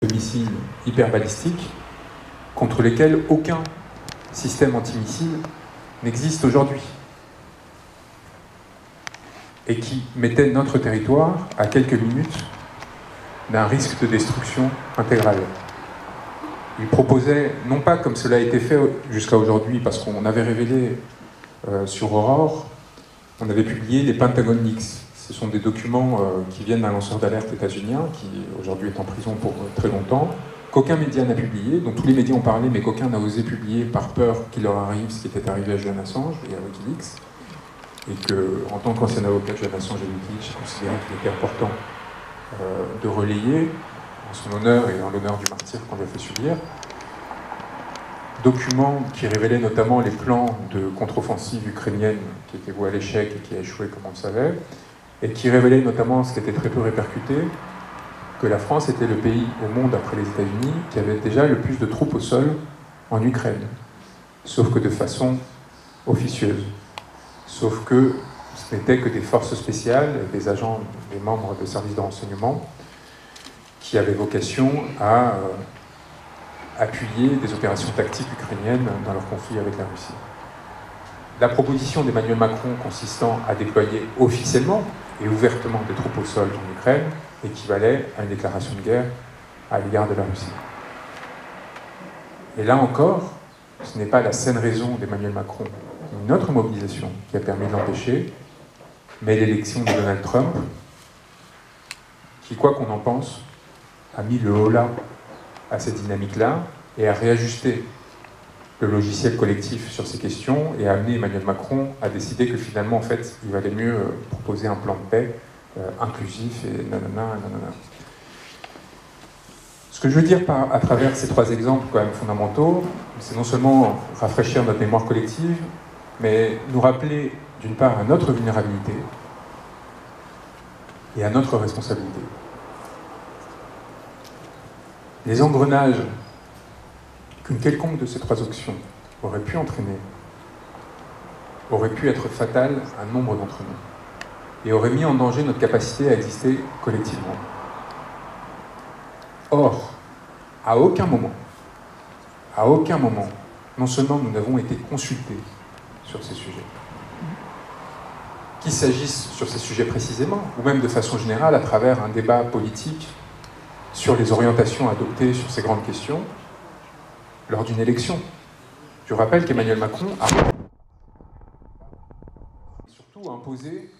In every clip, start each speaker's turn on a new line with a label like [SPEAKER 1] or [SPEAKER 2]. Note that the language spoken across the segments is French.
[SPEAKER 1] de missiles hyperbalistiques contre lesquels aucun système antimissile n'existe aujourd'hui et qui mettait notre territoire à quelques minutes d'un risque de destruction intégrale. Il proposait, non pas comme cela a été fait jusqu'à aujourd'hui, parce qu'on avait révélé sur Aurore, on avait publié les Pentagon Leaks. Ce sont des documents qui viennent d'un lanceur d'alerte états-unien, qui aujourd'hui est en prison pour très longtemps, qu'aucun média n'a publié, dont tous les médias ont parlé, mais qu'aucun n'a osé publier par peur qu'il leur arrive ce qui était arrivé à Julian Assange et à Wikileaks. Et que, en tant qu'ancien avocat de Julian Assange et Wikileaks, j'ai considéré qu'il était important de relayer, en son honneur et en l'honneur du martyr qu'on lui a fait subir, documents qui révélaient notamment les plans de contre-offensive ukrainienne qui étaient voués à l'échec et qui a échoué comme on le savait, et qui révélaient notamment ce qui était très peu répercuté, que la France était le pays au monde après les États-Unis qui avait déjà le plus de troupes au sol en Ukraine, sauf que de façon officieuse, sauf que ce n'étaient que des forces spéciales, des agents, des membres de services de renseignement qui avaient vocation à appuyer des opérations tactiques ukrainiennes dans leur conflit avec la Russie. La proposition d'Emmanuel Macron consistant à déployer officiellement et ouvertement des troupes au sol en Ukraine équivalait à une déclaration de guerre à l'égard de la Russie. Et là encore, ce n'est pas la saine raison d'Emmanuel Macron, une autre mobilisation qui a permis de l'empêcher, mais l'élection de Donald Trump, qui, quoi qu'on en pense, a mis le holà à cette dynamique-là et a réajusté le logiciel collectif sur ces questions et a amené Emmanuel Macron à décider que finalement, en fait, il valait mieux proposer un plan de paix inclusif et nanana, nanana. Ce que je veux dire à travers ces trois exemples quand même fondamentaux, c'est non seulement rafraîchir notre mémoire collective, mais nous rappeler d'une part à notre vulnérabilité et à notre responsabilité. Les engrenages qu'une quelconque de ces trois options aurait pu entraîner auraient pu être fatales à nombre d'entre nous et auraient mis en danger notre capacité à exister collectivement. Or, à aucun moment, non seulement nous n'avons été consultés sur ces sujets, qu'il s'agisse sur ces sujets précisément, ou même de façon générale à travers un débat politique sur les orientations adoptées sur ces grandes questions, lors d'une élection. Je rappelle qu'Emmanuel Macron a surtout imposé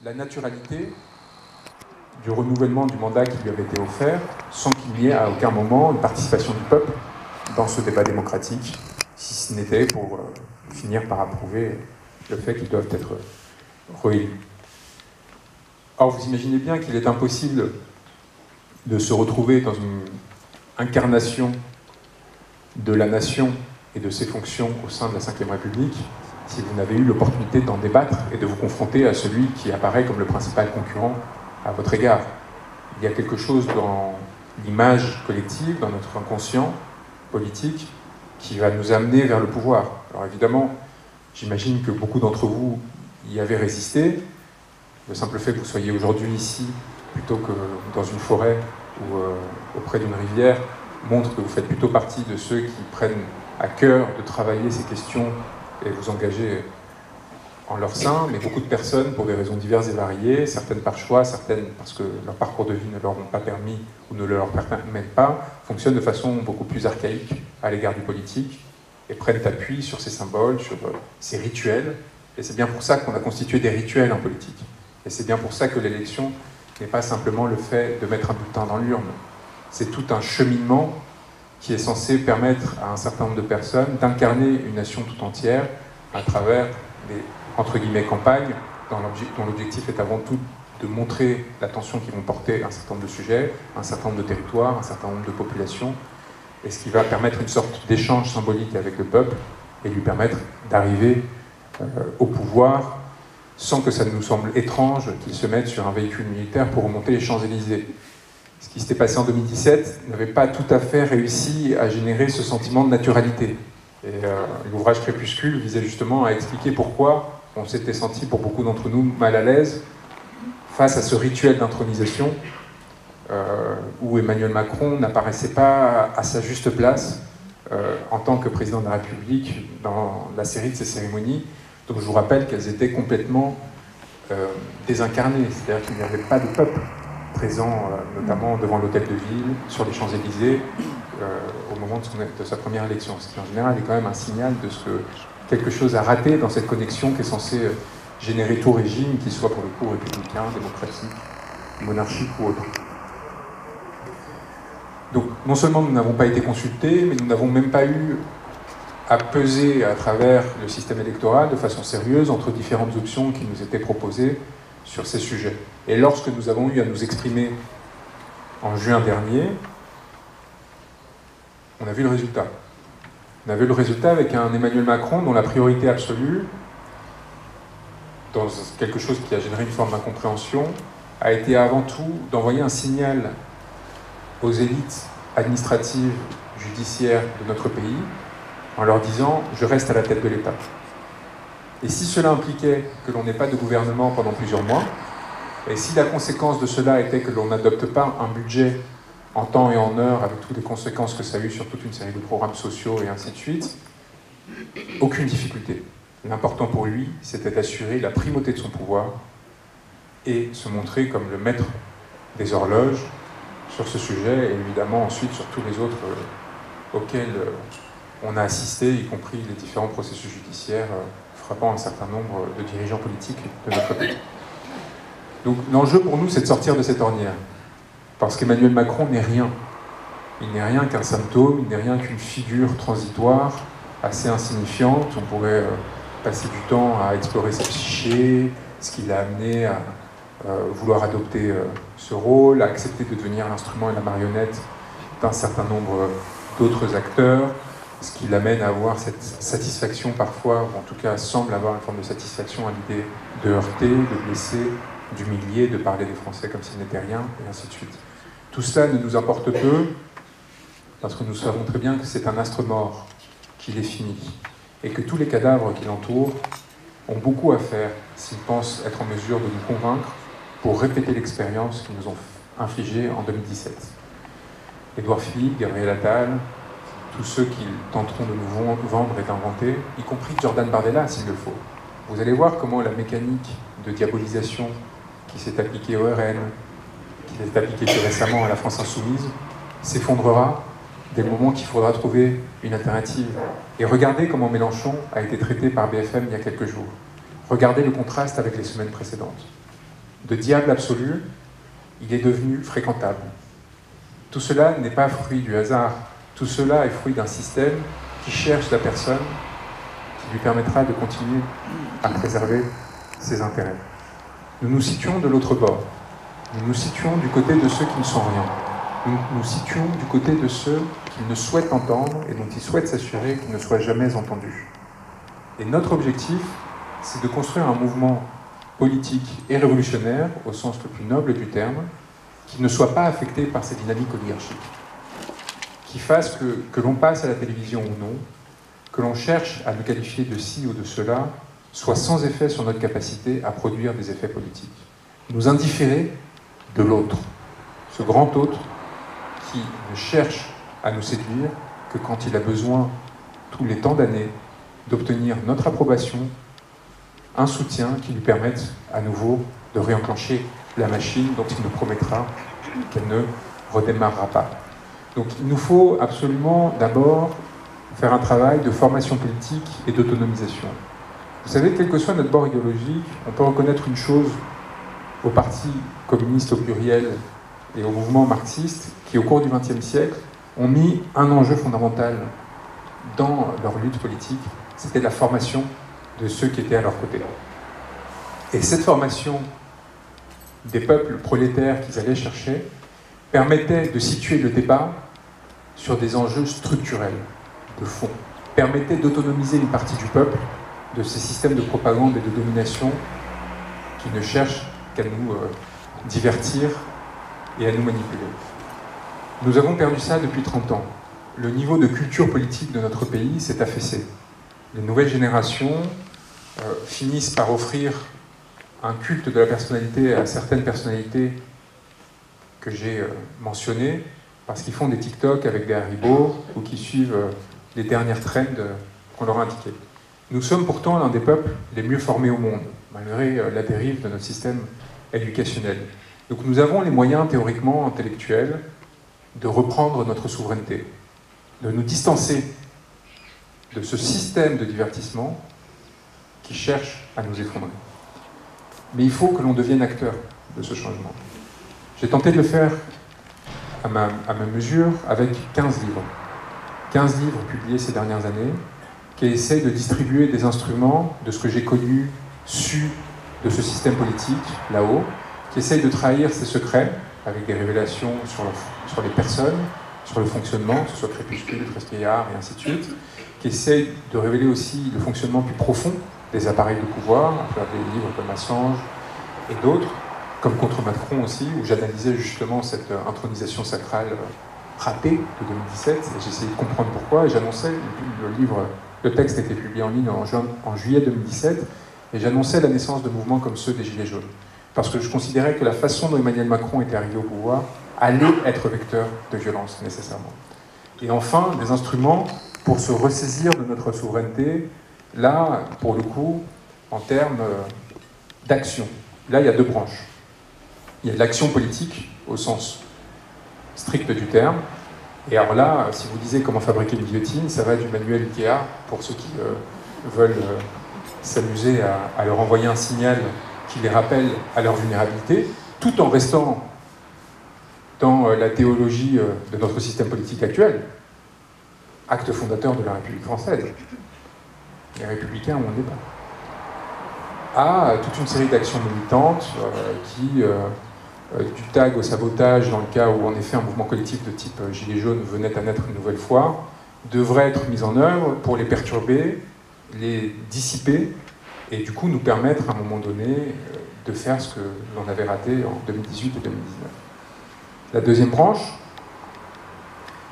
[SPEAKER 1] la naturalité du renouvellement du mandat qui lui avait été offert, sans qu'il n'y ait à aucun moment une participation du peuple dans ce débat démocratique, si ce n'était pour finir par approuver le fait qu'ils doivent être réélus. Or, vous imaginez bien qu'il est impossible de se retrouver dans une incarnation de la nation et de ses fonctions au sein de la Ve République si vous n'avez eu l'opportunité d'en débattre et de vous confronter à celui qui apparaît comme le principal concurrent à votre égard. Il y a quelque chose dans l'image collective, dans notre inconscient politique, qui va nous amener vers le pouvoir. Alors évidemment, j'imagine que beaucoup d'entre vous y avez résisté. Le simple fait que vous soyez aujourd'hui ici, plutôt que dans une forêt ou auprès d'une rivière, montre que vous faites plutôt partie de ceux qui prennent à cœur de travailler ces questions et vous engager en leur sein, mais beaucoup de personnes, pour des raisons diverses et variées, certaines par choix, certaines parce que leur parcours de vie ne leur ont pas permis ou ne leur permettent pas, fonctionnent de façon beaucoup plus archaïque à l'égard du politique et prennent appui sur ces symboles, sur ces rituels. Et c'est bien pour ça qu'on a constitué des rituels en politique. Et c'est bien pour ça que l'élection n'est pas simplement le fait de mettre un bulletin dans l'urne. C'est tout un cheminement qui est censé permettre à un certain nombre de personnes d'incarner une nation tout entière à travers des, entre guillemets, campagnes, dont l'objectif est avant tout de montrer l'attention qu'ils vont porter à un certain nombre de sujets, un certain nombre de territoires, un certain nombre de populations, et ce qui va permettre une sorte d'échange symbolique avec le peuple et lui permettre d'arriver au pouvoir sans que ça nous semble étrange qu'il se mette sur un véhicule militaire pour remonter les Champs-Élysées. Ce qui s'était passé en 2017 n'avait pas tout à fait réussi à générer ce sentiment de naturalité. Et l'ouvrage Crépuscule visait justement à expliquer pourquoi on s'était senti, pour beaucoup d'entre nous, mal à l'aise face à ce rituel d'intronisation où Emmanuel Macron n'apparaissait pas à sa juste place en tant que président de la République dans la série de ces cérémonies. Donc je vous rappelle qu'elles étaient complètement désincarnées, c'est-à-dire qu'il n'y avait pas de peuple présent, notamment devant l'hôtel de ville, sur les Champs-Élysées, au moment de sa première élection. Ce qui en général est quand même un signal de ce que quelque chose a raté dans cette connexion qui est censée générer tout régime, qu'il soit pour le coup républicain, démocratique, monarchique ou autre. Donc non seulement nous n'avons pas été consultés, mais nous n'avons même pas eu à peser à travers le système électoral de façon sérieuse entre différentes options qui nous étaient proposées sur ces sujets. Et lorsque nous avons eu à nous exprimer en juin dernier, on a vu le résultat. On a vu le résultat avec un Emmanuel Macron dont la priorité absolue, dans quelque chose qui a généré une forme d'incompréhension, a été avant tout d'envoyer un signal aux élites administratives, judiciaires de notre pays, en leur disant « je reste à la tête de l'État ». Et si cela impliquait que l'on n'ait pas de gouvernement pendant plusieurs mois, et si la conséquence de cela était que l'on n'adopte pas un budget en temps et en heure, avec toutes les conséquences que ça a eu sur toute une série de programmes sociaux et ainsi de suite, aucune difficulté. L'important pour lui, c'était d'assurer la primauté de son pouvoir et se montrer comme le maître des horloges sur ce sujet, et évidemment ensuite sur tous les autres auxquels on a assisté, y compris les différents processus judiciaires frappant un certain nombre de dirigeants politiques de notre pays. Donc l'enjeu pour nous, c'est de sortir de cette ornière. Parce qu'Emmanuel Macron n'est rien. Il n'est rien qu'un symptôme, il n'est rien qu'une figure transitoire, assez insignifiante. On pourrait passer du temps à explorer sa psyché, ce qui l'a amené à vouloir adopter ce rôle, à accepter de devenir l'instrument et la marionnette d'un certain nombre d'autres acteurs, ce qui l'amène à avoir cette satisfaction parfois, ou en tout cas semble avoir une forme de satisfaction à l'idée de heurter, de blesser, d'humilier, de parler des Français comme s'ils n'étaient rien, et ainsi de suite. Tout cela ne nous importe peu, parce que nous savons très bien que c'est un astre mort, qu'il est fini, et que tous les cadavres qui l'entourent ont beaucoup à faire s'ils pensent être en mesure de nous convaincre pour répéter l'expérience qu'ils nous ont infligée en 2017. Édouard Philippe, Gabriel Attal, tous ceux qui tenteront de nous vendre et d'inventer, y compris Jordan Bardella s'il le faut. Vous allez voir comment la mécanique de diabolisation qui s'est appliquée au RN, qui s'est appliquée plus récemment à la France Insoumise, s'effondrera dès le moment qu'il faudra trouver une alternative. Et regardez comment Mélenchon a été traité par BFM il y a quelques jours. Regardez le contraste avec les semaines précédentes. De diable absolu, il est devenu fréquentable. Tout cela n'est pas fruit du hasard. Tout cela est fruit d'un système qui cherche la personne qui lui permettra de continuer à préserver ses intérêts. Nous nous situons de l'autre bord. Nous nous situons du côté de ceux qui ne sont rien. Nous nous situons du côté de ceux qu'ils ne souhaitent entendre et dont ils souhaitent s'assurer qu'ils ne soient jamais entendus. Et notre objectif, c'est de construire un mouvement politique et révolutionnaire, au sens le plus noble du terme, qui ne soit pas affecté par ces dynamiques oligarchiques, qui fasse que l'on passe à la télévision ou non, que l'on cherche à nous qualifier de ci ou de cela, soit sans effet sur notre capacité à produire des effets politiques. Nous indifférer de l'autre, ce grand autre qui ne cherche à nous séduire que quand il a besoin, tous les temps d'années, d'obtenir notre approbation, un soutien qui lui permette à nouveau de réenclencher la machine dont il nous promettra qu'elle ne redémarrera pas. Donc il nous faut absolument d'abord faire un travail de formation politique et d'autonomisation. Vous savez, quel que soit notre bord idéologique, on peut reconnaître une chose au Parti communiste au pluriel et au mouvement marxiste qui, au cours du XXe siècle, ont mis un enjeu fondamental dans leur lutte politique, c'était la formation de ceux qui étaient à leur côté. Et cette formation des peuples prolétaires qu'ils allaient chercher permettait de situer le débat sur des enjeux structurels, de fond, permettait d'autonomiser une partie du peuple de ces systèmes de propagande et de domination qui ne cherchent qu'à nous divertir et à nous manipuler. Nous avons perdu ça depuis 30 ans. Le niveau de culture politique de notre pays s'est affaissé. Les nouvelles générations finissent par offrir un culte de la personnalité à certaines personnalités que j'ai mentionnés, parce qu'ils font des TikTok avec des Haribo ou qui suivent les dernières trends qu'on leur a indiquées. Nous sommes pourtant l'un des peuples les mieux formés au monde, malgré la dérive de notre système éducationnel. Donc nous avons les moyens théoriquement intellectuels de reprendre notre souveraineté, de nous distancer de ce système de divertissement qui cherche à nous effondrer. Mais il faut que l'on devienne acteur de ce changement. J'ai tenté de le faire à ma mesure avec 15 livres. 15 livres publiés ces dernières années qui essayent de distribuer des instruments de ce que j'ai connu, su de ce système politique, là-haut, qui essayent de trahir ses secrets avec des révélations sur les personnes, sur le fonctionnement, que ce soit Crépuscule, Trespillard et ainsi de suite, qui essayent de révéler aussi le fonctionnement plus profond des appareils de pouvoir, à travers des livres comme Assange et d'autres, comme Contre Macron aussi, où j'analysais justement cette intronisation sacrale ratée de 2017, et j'essayais de comprendre pourquoi, et j'annonçais, le texte était publié en ligne en juillet 2017, et j'annonçais la naissance de mouvements comme ceux des Gilets jaunes. Parce que je considérais que la façon dont Emmanuel Macron était arrivé au pouvoir allait être vecteur de violence, nécessairement. Et enfin, des instruments pour se ressaisir de notre souveraineté, là, pour le coup, en termes d'action. Là, il y a deux branches. Il y a de l'action politique, au sens strict du terme. Et alors là, si vous disiez comment fabriquer une guillotine, ça va du manuel Ikea, pour ceux qui veulent s'amuser à leur envoyer un signal qui les rappelle à leur vulnérabilité, tout en restant dans la théologie de notre système politique actuel, acte fondateur de la République française. Les républicains ont un débat. À toute une série d'actions militantes qui, du tag au sabotage, dans le cas où en effet un mouvement collectif de type Gilets jaunes venait à naître une nouvelle fois, devrait être mises en œuvre pour les perturber, les dissiper, et du coup nous permettre à un moment donné de faire ce que l'on avait raté en 2018 et 2019. La deuxième branche,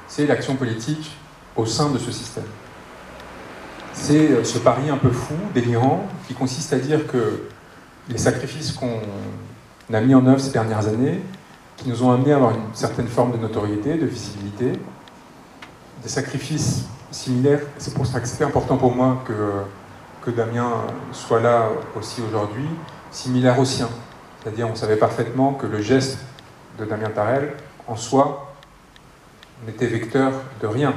[SPEAKER 1] c'est l'action politique au sein de ce système. C'est ce pari un peu fou, délirant, qui consiste à dire que les sacrifices qu'on a mis en œuvre ces dernières années, qui nous ont amené à avoir une certaine forme de notoriété, de visibilité, des sacrifices similaires, c'est pour ça que c'était important pour moi que Damien soit là aussi aujourd'hui, similaires aux siens. C'est-à-dire on savait parfaitement que le geste de Damien Tarel, en soi, n'était vecteur de rien,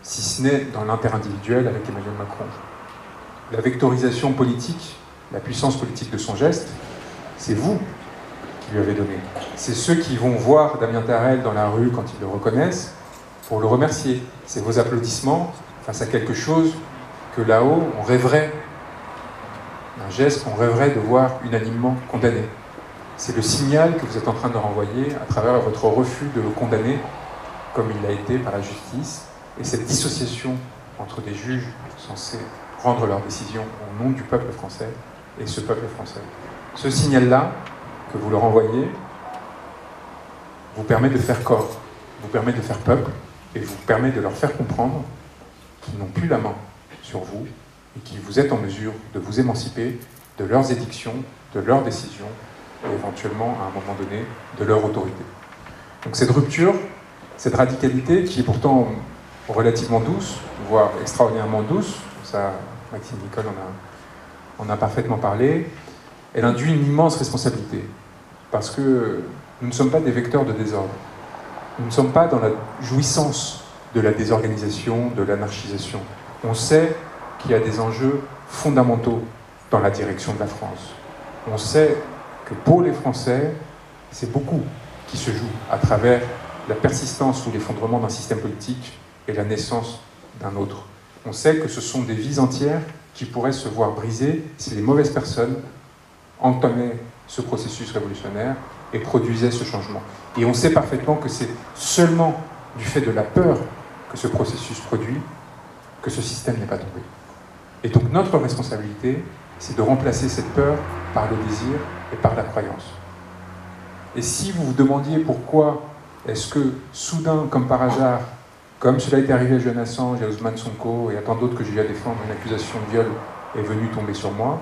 [SPEAKER 1] si ce n'est dans l'inter-individuel avec Emmanuel Macron. La vectorisation politique, la puissance politique de son geste, c'est vous qui lui avez donné. C'est ceux qui vont voir Damien Tarel dans la rue quand ils le reconnaissent pour le remercier. C'est vos applaudissements face à quelque chose que là-haut, on rêverait, un geste qu'on rêverait de voir unanimement condamné. C'est le signal que vous êtes en train de renvoyer à travers votre refus de le condamner comme il l'a été par la justice, et cette dissociation entre des juges censés rendre leurs décisions au nom du peuple français et ce peuple français. Ce signal-là, que vous leur envoyez, vous permet de faire corps, vous permet de faire peuple, et vous permet de leur faire comprendre qu'ils n'ont plus la main sur vous, et qu'ils vous êtes en mesure de vous émanciper de leurs édictions, de leurs décisions, et éventuellement, à un moment donné, de leur autorité. Donc cette rupture, cette radicalité, qui est pourtant relativement douce, voire extraordinairement douce, ça, Maxime Nicole en a parfaitement parlé, elle induit une immense responsabilité, parce que nous ne sommes pas des vecteurs de désordre. Nous ne sommes pas dans la jouissance de la désorganisation, de l'anarchisation. On sait qu'il y a des enjeux fondamentaux dans la direction de la France. On sait que pour les Français, c'est beaucoup qui se joue à travers la persistance ou l'effondrement d'un système politique et la naissance d'un autre. On sait que ce sont des vies entières qui pourraient se voir brisées si les mauvaises personnes entamaient ce processus révolutionnaire et produisaient ce changement. Et on sait parfaitement que c'est seulement du fait de la peur que ce processus produit que ce système n'est pas tombé. Et donc notre responsabilité, c'est de remplacer cette peur par le désir et par la croyance. Et si vous vous demandiez pourquoi est-ce que soudain, comme par hasard, comme cela était arrivé à Julian Assange et à Ousmane Sonko et à tant d'autres que j'ai eu à défendre, une accusation de viol est venue tomber sur moi,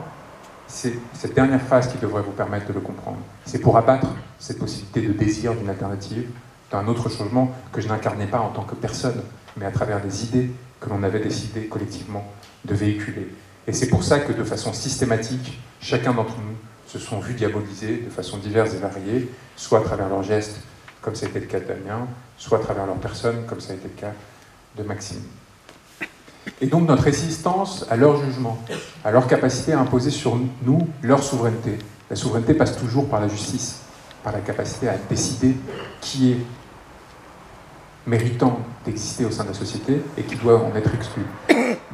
[SPEAKER 1] c'est cette dernière phrase qui devrait vous permettre de le comprendre. C'est pour abattre cette possibilité de désir d'une alternative, d'un autre changement que je n'incarnais pas en tant que personne, mais à travers les idées que l'on avait décidé collectivement de véhiculer. Et c'est pour ça que de façon systématique, chacun d'entre nous se sont vus diabolisés de façon diverse et variée, soit à travers leurs gestes, comme ça a été le cas de Damien, soit à travers leur personne, comme ça a été le cas de Maxime. Et donc notre résistance à leur jugement, à leur capacité à imposer sur nous leur souveraineté. La souveraineté passe toujours par la justice, par la capacité à décider qui est méritant d'exister au sein de la société et qui doit en être exclu.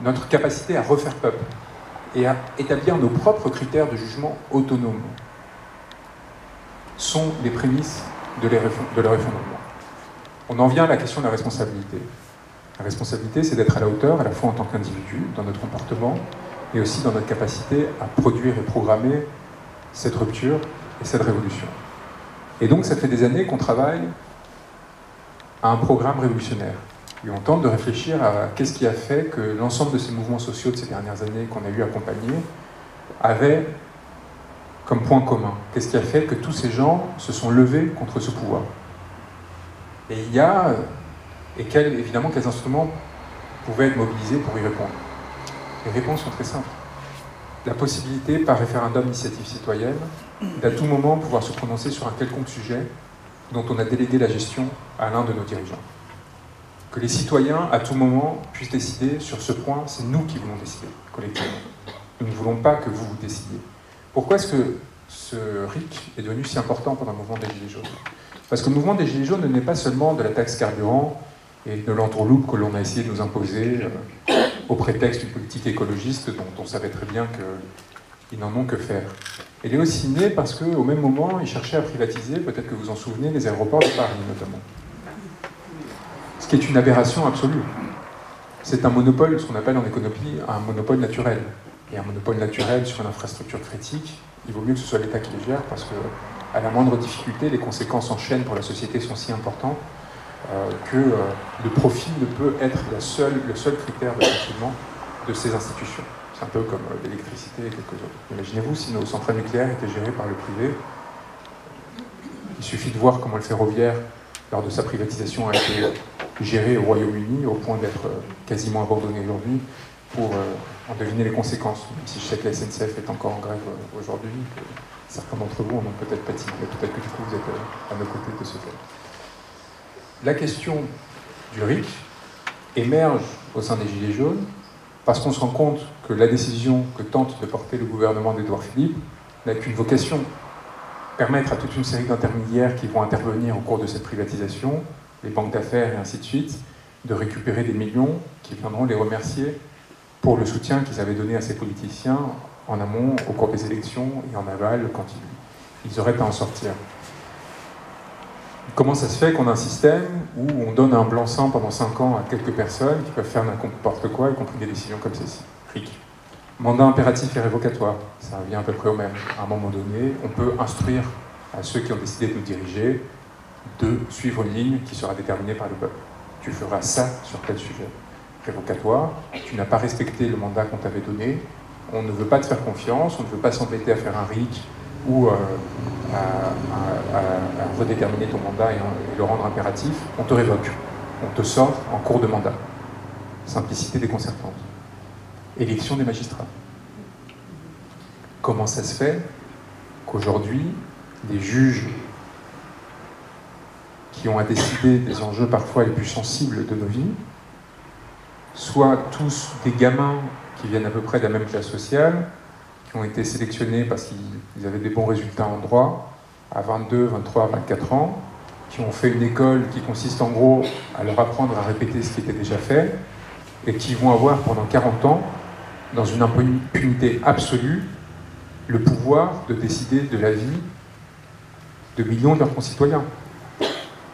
[SPEAKER 1] Notre capacité à refaire peuple et à établir nos propres critères de jugement autonomes sont les prémices de leur effondrement. On en vient à la question de la responsabilité. La responsabilité, c'est d'être à la hauteur, à la fois en tant qu'individu, dans notre comportement, et aussi dans notre capacité à produire et programmer cette rupture et cette révolution. Et donc, ça fait des années qu'on travaille à un programme révolutionnaire. Et on tente de réfléchir à qu'est-ce qui a fait que l'ensemble de ces mouvements sociaux de ces dernières années qu'on a eu accompagnés avaient comme point commun. Qu'est-ce qui a fait que tous ces gens se sont levés contre ce pouvoir? Et il y a... Et évidemment, quels instruments pouvaient être mobilisés pour y répondre? Les réponses sont très simples. La possibilité, par référendum d'initiative citoyenne, d'à tout moment pouvoir se prononcer sur un quelconque sujet dont on a délégué la gestion à l'un de nos dirigeants. Que les citoyens, à tout moment, puissent décider sur ce point, c'est nous qui voulons décider, collectivement. Nous ne voulons pas que vous décidiez. Pourquoi est-ce que ce RIC est devenu si important pendant le mouvement des Gilets jaunes? Parce que le mouvement des Gilets jaunes n'est pas seulement de la taxe carburant et de l'entourloupe que l'on a essayé de nous imposer au prétexte d'une politique écologiste dont on savait très bien qu'ils n'en ont que faire. Elle est aussi née parce qu'au même moment, ils cherchaient à privatiser, peut-être que vous en souvenez, les aéroports de Paris notamment. Ce qui est une aberration absolue. C'est un monopole, ce qu'on appelle en économie un monopole naturel. Et un monopole naturel sur une infrastructure critique, il vaut mieux que ce soit l'État qui le gère parce que à la moindre difficulté, les conséquences en chaîne pour la société sont si importantes que le profit ne peut être le seul critère de fonctionnement de ces institutions. C'est un peu comme l'électricité et quelques autres. Imaginez-vous si nos centrales nucléaires étaient gérées par le privé. Il suffit de voir comment le ferroviaire, lors de sa privatisation, a été géré au Royaume-Uni au point d'être quasiment abandonné aujourd'hui pour en deviner les conséquences. Même si je sais que la SNCF est encore en grève aujourd'hui, certains d'entre vous en ont peut-être pâti, mais peut-être que du coup vous êtes à nos côtés de ce fait. La question du RIC émerge au sein des Gilets jaunes parce qu'on se rend compte que la décision que tente de porter le gouvernement d'Édouard Philippe n'a qu'une vocation, permettre à toute une série d'intermédiaires qui vont intervenir au cours de cette privatisation, les banques d'affaires et ainsi de suite, de récupérer des millions qui viendront les remercier pour le soutien qu'ils avaient donné à ces politiciens en amont, au cours des élections et en aval quand ils auraient à en sortir. Comment ça se fait qu'on a un système où on donne un blanc-seing pendant 5 ans à quelques personnes qui peuvent faire n'importe quoi, y compris des décisions comme celle-ci? RIC. Mandat impératif et révocatoire, ça revient à peu près au même. À un moment donné, on peut instruire à ceux qui ont décidé de nous diriger de suivre une ligne qui sera déterminée par le peuple. Tu feras ça sur tel sujet. Révocatoire, tu n'as pas respecté le mandat qu'on t'avait donné, on ne veut pas te faire confiance, on ne veut pas s'embêter à faire un RIC ou à redéterminer ton mandat et le rendre impératif, on te révoque. On te sort en cours de mandat. Simplicité déconcertante. Élection des magistrats. Comment ça se fait qu'aujourd'hui, des juges qui ont à décider des enjeux parfois les plus sensibles de nos vies soient tous des gamins qui viennent à peu près de la même classe sociale, qui ont été sélectionnés parce qu'ils avaient des bons résultats en droit, à 22, 23, 24 ans, qui ont fait une école qui consiste en gros à leur apprendre à répéter ce qui était déjà fait, et qui vont avoir pendant 40 ans, dans une impunité absolue, le pouvoir de décider de la vie de millions de leurs concitoyens.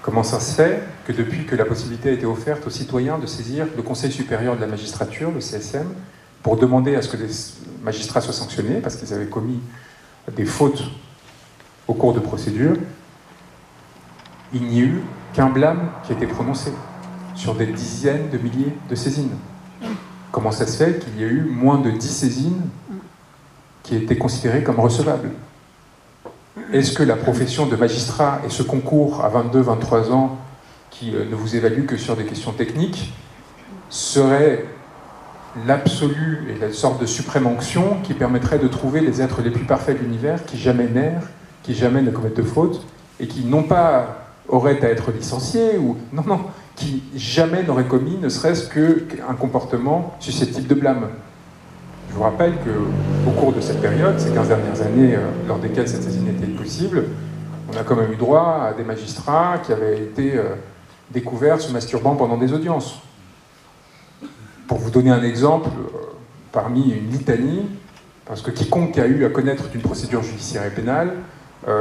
[SPEAKER 1] Comment ça se fait que depuis que la possibilité a été offerte aux citoyens de saisir le Conseil supérieur de la magistrature, le CSM, pour demander à ce que des magistrats soient sanctionnés parce qu'ils avaient commis des fautes au cours de procédures, il n'y a eu qu'un blâme qui a été prononcé sur des dizaines de milliers de saisines. Comment ça se fait qu'il y a eu moins de 10 saisines qui étaient considérés comme recevables. Est-ce que la profession de magistrat et ce concours à 22-23 ans qui ne vous évalue que sur des questions techniques serait l'absolu et la sorte de suprême onction qui permettrait de trouver les êtres les plus parfaits de l'univers, qui jamais n'errent, qui jamais ne commettent de fautes, et qui non pas auraient à être licenciés, ou non, qui jamais n'auraient commis ne serait-ce qu'un comportement susceptible de blâme. Je vous rappelle qu'au cours de cette période, ces 15 dernières années, lors desquelles cette saisine était impossible, on a quand même eu droit à des magistrats qui avaient été découverts se masturbant pendant des audiences. Pour vous donner un exemple, parmi une litanie, parce que quiconque a eu à connaître d'une procédure judiciaire et pénale,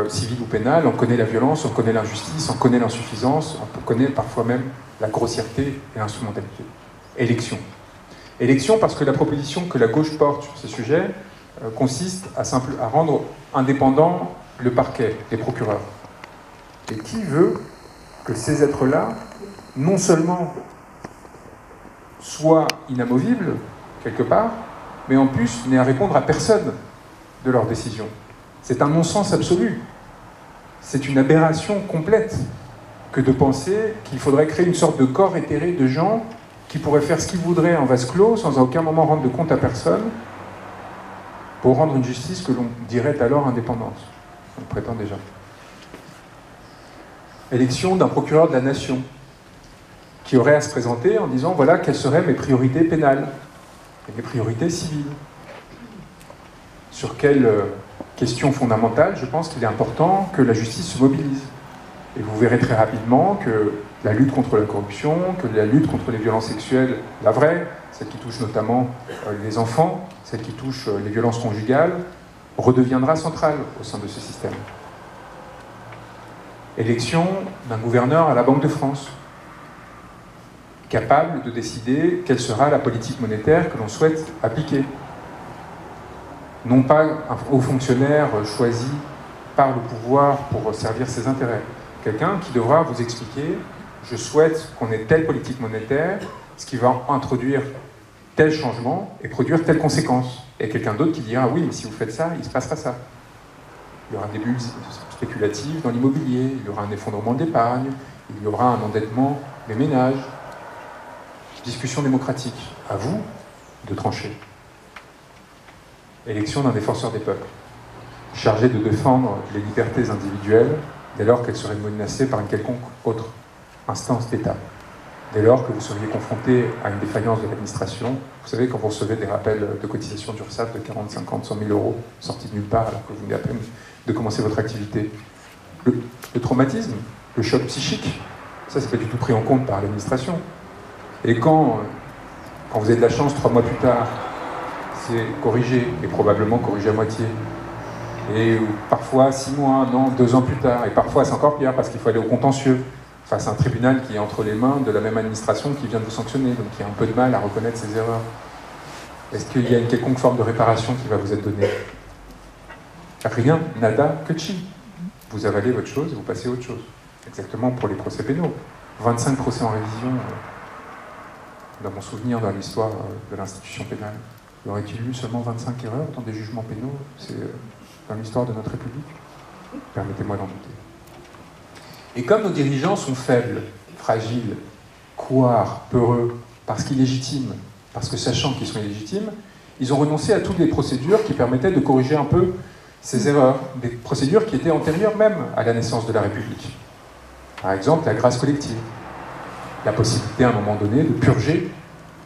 [SPEAKER 1] civile ou pénale, on connaît la violence, on connaît l'injustice, on connaît l'insuffisance, on connaît parfois même la grossièreté et l'instrumentalité. Élection. Élection parce que la proposition que la gauche porte sur ces sujets consiste à rendre indépendant le parquet, les procureurs. Et qui veut que ces êtres-là, non seulement soient inamovibles, quelque part, mais en plus n'aient à répondre à personne de leurs décisions. C'est un non-sens absolu. C'est une aberration complète que de penser qu'il faudrait créer une sorte de corps éthéré de gens qui pourraient faire ce qu'ils voudraient en vase clos, sans à aucun moment rendre de compte à personne, pour rendre une justice que l'on dirait alors indépendante. On le prétend déjà. Élection d'un procureur de la nation, qui aurait à se présenter en disant « voilà quelles seraient mes priorités pénales et mes priorités civiles ». Sur quelles questions fondamentales, je pense qu'il est important que la justice se mobilise. Et vous verrez très rapidement que la lutte contre la corruption, que la lutte contre les violences sexuelles, la vraie, celle qui touche notamment les enfants, celle qui touche les violences conjugales, redeviendra centrale au sein de ce système. Élection d'un gouverneur à la Banque de France, capable de décider quelle sera la politique monétaire que l'on souhaite appliquer. Non pas un haut fonctionnaire choisi par le pouvoir pour servir ses intérêts. Quelqu'un qui devra vous expliquer « je souhaite qu'on ait telle politique monétaire, ce qui va introduire tel changement et produire telle conséquence ». Et quelqu'un d'autre qui dira « oui, mais si vous faites ça, il se passera ça ». Il y aura des bulles spéculatives dans l'immobilier, il y aura un effondrement de l'épargne, il y aura un endettement des ménages. Discussion démocratique. À vous de trancher. Élection d'un défenseur des peuples, chargé de défendre les libertés individuelles dès lors qu'elles seraient menacées par une quelconque autre instance d'État. Dès lors que vous seriez confronté à une défaillance de l'administration, vous savez, quand vous recevez des rappels de cotisation d'URSSAF de 40, 50, 100 000 euros sortis de nulle part alors que vous venez à peine de commencer votre activité, le traumatisme, le choc psychique, ça c'est pas du tout pris en compte par l'administration. Et quand vous avez de la chance, 3 mois plus tard, c'est corrigé, et probablement corrigé à moitié. Et parfois 6 mois, un an, 2 ans plus tard. Et parfois c'est encore pire parce qu'il faut aller au contentieux, face à un tribunal qui est entre les mains de la même administration qui vient de vous sanctionner, donc qui a un peu de mal à reconnaître ses erreurs. Est-ce qu'il y a une quelconque forme de réparation qui va vous être donnée? Rien, nada, que chi. Vous avalez votre chose et vous passez à autre chose. Exactement pour les procès pénaux. 25 procès en révision, dans mon souvenir, dans l'histoire de l'institution pénale. Y aurait-il eu seulement 25 erreurs dans des jugements pénaux? C'est dans l'histoire de notre République? Permettez-moi d'en douter. Et comme nos dirigeants sont faibles, fragiles, couards, peureux, parce qu'illégitimes, parce que sachant qu'ils sont illégitimes, ils ont renoncé à toutes les procédures qui permettaient de corriger un peu ces erreurs, des procédures qui étaient antérieures même à la naissance de la République. Par exemple, la grâce collective, la possibilité à un moment donné de purger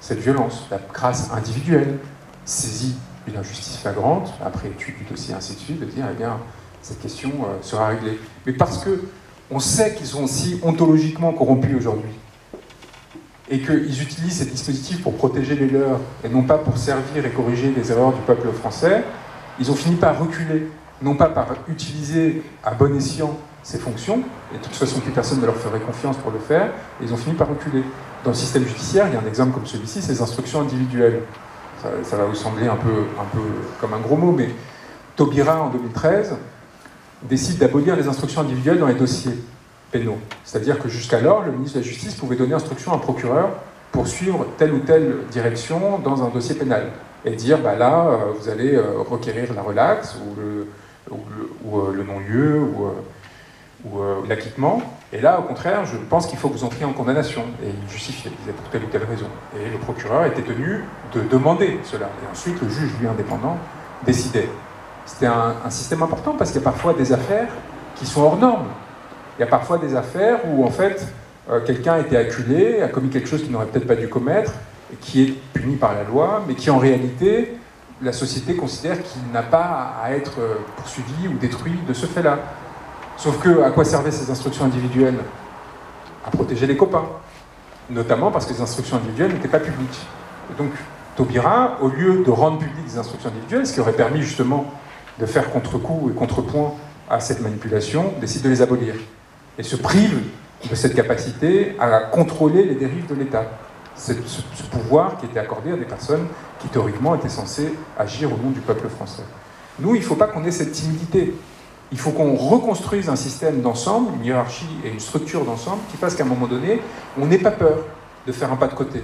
[SPEAKER 1] cette violence, la grâce individuelle, saisie d'une injustice flagrante, après étude du dossier, ainsi de suite, de dire, eh bien, cette question sera réglée. Mais parce que on sait qu'ils sont aussi ontologiquement corrompus aujourd'hui, et qu'ils utilisent ces dispositifs pour protéger les leurs, et non pas pour servir et corriger les erreurs du peuple français, ils ont fini par reculer, non pas par utiliser à bon escient ces fonctions, et de toute façon plus personne ne leur ferait confiance pour le faire, et ils ont fini par reculer. Dans le système judiciaire, il y a un exemple comme celui-ci, c'est les instructions individuelles. Ça va vous sembler un peu comme un gros mot, mais Taubira, en 2013, décide d'abolir les instructions individuelles dans les dossiers pénaux. C'est-à-dire que jusqu'alors, le ministre de la Justice pouvait donner instruction à un procureur pour suivre telle ou telle direction dans un dossier pénal. et dire, bah là, vous allez requérir la relaxe, ou le non-lieu, ou l'acquittement. Et là, au contraire, je pense qu'il faut que vous entriez en condamnation, et il justifiait, il disait pour telle ou telle raison. Et le procureur était tenu de demander cela. Et ensuite, le juge, lui, indépendant, décidait. C'était un système important, parce qu'il y a parfois des affaires qui sont hors normes. Il y a parfois des affaires où, en fait, quelqu'un a été acculé, a commis quelque chose qu'il n'aurait peut-être pas dû commettre, et qui est puni par la loi, mais qui, en réalité, la société considère qu'il n'a pas à être poursuivi ou détruit de ce fait-là. Sauf que, à quoi servaient ces instructions individuelles? À protéger les copains. Notamment parce que les instructions individuelles n'étaient pas publiques. Et donc, Taubira, au lieu de rendre publiques les instructions individuelles, ce qui aurait permis justement de faire contre-coup et contrepoint à cette manipulation, décide de les abolir. Et se prive de cette capacité à contrôler les dérives de l'État. Ce pouvoir qui était accordé à des personnes qui, théoriquement, étaient censées agir au nom du peuple français. Nous, il ne faut pas qu'on ait cette timidité. Il faut qu'on reconstruise un système d'ensemble, une hiérarchie et une structure d'ensemble qui fasse qu'à un moment donné, on n'ait pas peur de faire un pas de côté,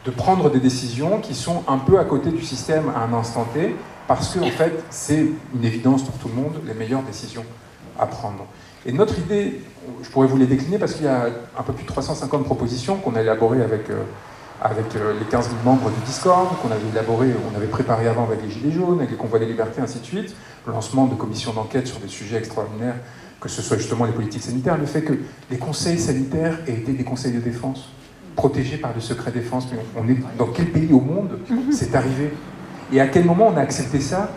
[SPEAKER 1] de prendre des décisions qui sont un peu à côté du système à un instant T, parce que, en fait, c'est une évidence pour tout le monde, les meilleures décisions à prendre. Et notre idée, je pourrais vous les décliner parce qu'il y a un peu plus de 350 propositions qu'on a élaborées avec les 15 000 membres du Discord, qu'on avait élaboré, on avait préparé avant avec les Gilets jaunes, avec les Convois des Libertés, ainsi de suite, le lancement de commissions d'enquête sur des sujets extraordinaires, que ce soit justement les politiques sanitaires, le fait que les conseils sanitaires aient été des conseils de défense, protégés par le secret défense. Mais on est dans quel pays au monde c'est arrivé? Et à quel moment on a accepté ça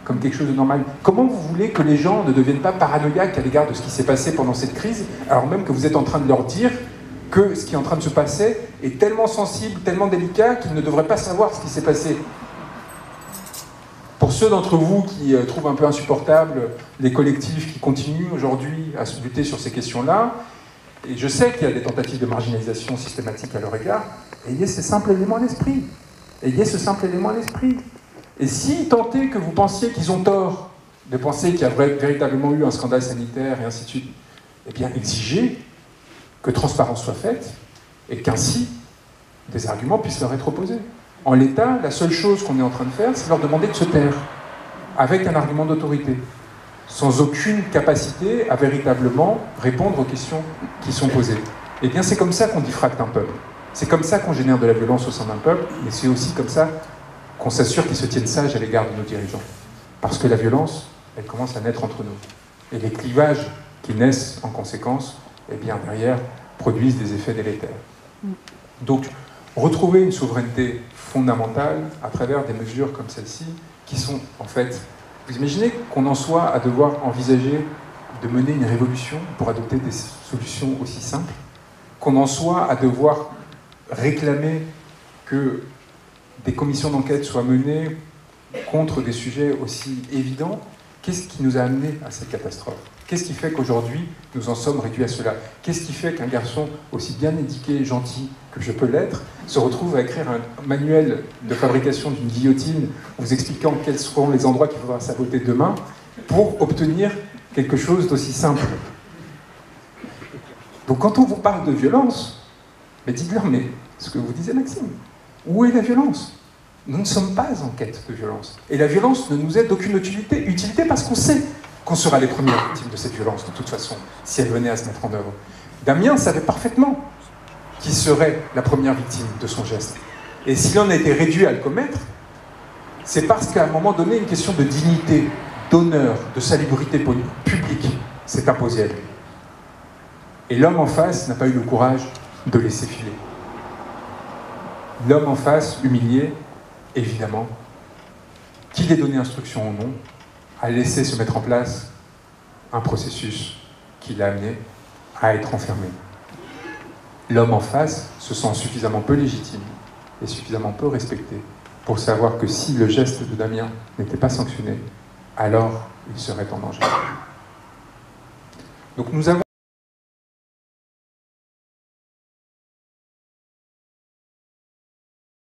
[SPEAKER 1] comme quelque chose de normal? Comment vous voulez que les gens ne deviennent pas paranoïaques à l'égard de ce qui s'est passé pendant cette crise, alors même que vous êtes en train de leur dire que ce qui est en train de se passer est tellement sensible, tellement délicat, qu'ils ne devraient pas savoir ce qui s'est passé? Pour ceux d'entre vous qui trouvent un peu insupportable les collectifs qui continuent aujourd'hui à se lutter sur ces questions-là, et je sais qu'il y a des tentatives de marginalisation systématique à leur égard, ayez ce simple élément à l'esprit. Ayez ce simple élément à l'esprit. Et si tant est que vous pensiez qu'ils ont tort de penser qu'il y a véritablement eu un scandale sanitaire et ainsi de suite, eh bien exigez que transparence soit faite et qu'ainsi des arguments puissent leur être opposés. En l'état, la seule chose qu'on est en train de faire, c'est leur demander de se taire, avec un argument d'autorité, sans aucune capacité à véritablement répondre aux questions qui sont posées. Eh bien, c'est comme ça qu'on diffracte un peuple. C'est comme ça qu'on génère de la violence au sein d'un peuple, mais c'est aussi comme ça qu'on s'assure qu'ils se tiennent sages à l'égard de nos dirigeants. Parce que la violence, elle commence à naître entre nous. Et les clivages qui naissent en conséquence, eh bien, derrière, produisent des effets délétères. Donc, retrouver une souveraineté fondamentale à travers des mesures comme celle-ci, qui sont, en fait, vous imaginez qu'on en soit à devoir envisager de mener une révolution pour adopter des solutions aussi simples, qu'on en soit à devoir réclamer que des commissions d'enquête soient menées contre des sujets aussi évidents. Qu'est-ce qui nous a amené à cette catastrophe? Qu'est-ce qui fait qu'aujourd'hui, nous en sommes réduits à cela? Qu'est-ce qui fait qu'un garçon aussi bien éduqué et gentil que je peux l'être se retrouve à écrire un manuel de fabrication d'une guillotine vous expliquant quels seront les endroits qu'il faudra saboter demain pour obtenir quelque chose d'aussi simple? Donc quand on vous parle de violence, mais dites-leur, mais ce que vous disiez Maxime, où est la violence? Nous ne sommes pas en quête de violence. Et la violence ne nous est d'aucune utilité. Utilité parce qu'on sait qu'on sera les premières victimes de cette violence, de toute façon, si elle venait à se mettre en œuvre. Damien savait parfaitement qui serait la première victime de son geste. Et s'il en a été réduit à le commettre, c'est parce qu'à un moment donné, une question de dignité, d'honneur, de salubrité publique s'est imposée à lui. Et l'homme en face n'a pas eu le courage de laisser filer. L'homme en face, humilié, évidemment, qu'il ait donné instruction ou non, a laissé se mettre en place un processus qui l'a amené à être enfermé. L'homme en face se sent suffisamment peu légitime et suffisamment peu respecté pour savoir que si le geste de Damien n'était pas sanctionné, alors il serait en danger. Donc nous avons